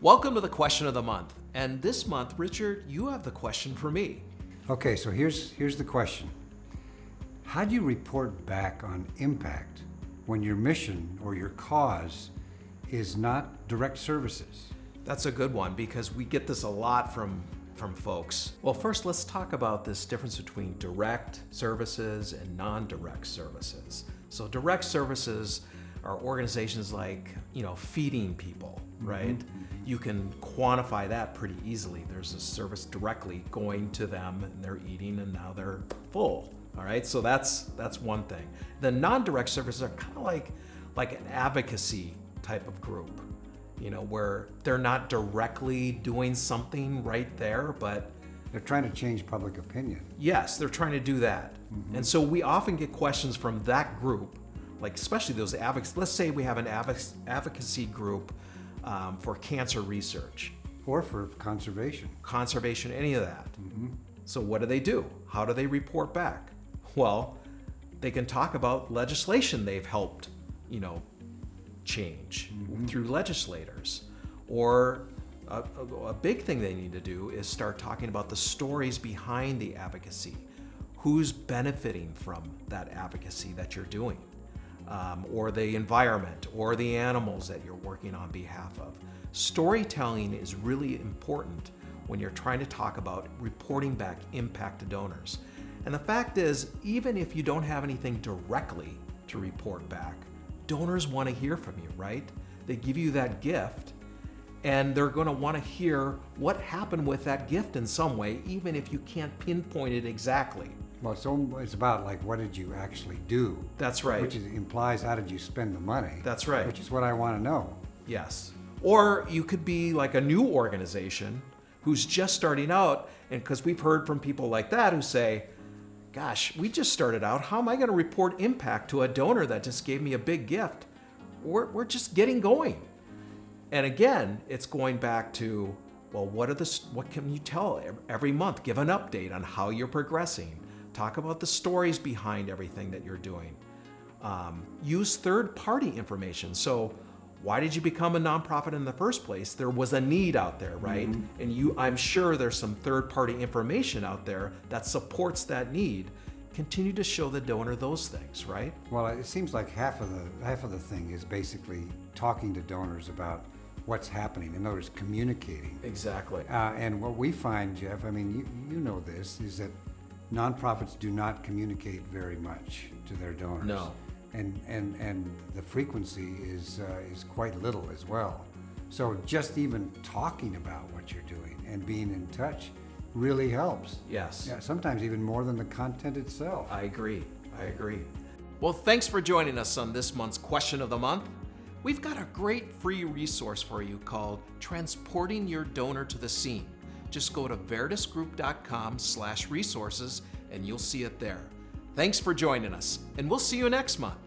Welcome to the question of the month. And this month, Richard, you have the question for me. Okay, so here's the question. How do you report back on impact when your mission or your cause is not direct services? That's a good one because we get this a lot from folks. Well, first, let's talk about this difference between direct services and non-direct services. So direct services are organizations like, feeding people, right? You can quantify that pretty easily. There's a service directly going to them and they're eating and now they're full. All right, so that's one thing. The non-direct services are kind of like an advocacy type of group, where they're not directly doing something right there, but They're trying to change public opinion. yes, they're trying to do that. And so we often get questions from that group, like especially those advocates. Let's say we have an advocacy group for cancer research, Or for conservation. conservation, any of that. So what do? How do they report back? Well, they can talk about legislation they've helped, change through legislators. Or a big thing they need to do is start talking about the stories behind the advocacy. Who's benefiting from that advocacy that you're doing? Or the environment, or the animals that you're working on behalf of. Storytelling is really important when you're trying to talk about reporting back impact to donors. And the fact is, even if you don't have anything directly to report back, donors want to hear from you, right? They give you that gift, and they're going to want to hear what happened with that gift in some way, even if you can't pinpoint it exactly. Well, it's about like, what did you actually do? That's right. Which implies, how did you spend the money? That's right. Which is what I want to know. Yes. Or you could be like a new organization who's just starting out, and because we've heard from people like that who say, gosh, we just started out. How am I going to report impact to a donor that just gave me a big gift? We're just getting going. And again, it's going back to, well, what can you tell every month? Give an update on how you're progressing. Talk about the stories behind everything that you're doing. Use third-party information. So why did you become a nonprofit in the first place? There was a need out there, right? And I'm sure there's some third-party information out there that supports that need. Continue to show the donor those things, right? Well, it seems like half of the thing is basically talking to donors about what's happening. In other words, communicating. Exactly. And what we find, Jeff, I mean, you know this, is that nonprofits do not communicate very much to their donors. No. And the frequency is quite little as well. So just even talking about what you're doing and being in touch really helps. Yes. Yeah, sometimes even more than the content itself. I agree. Well, thanks for joining us on this month's Question of the Month. We've got a great free resource for you called Transporting Your Donor to the Scene. Just go to veritasgroup.com/resources and you'll see it there. Thanks for joining us, and we'll see you next month.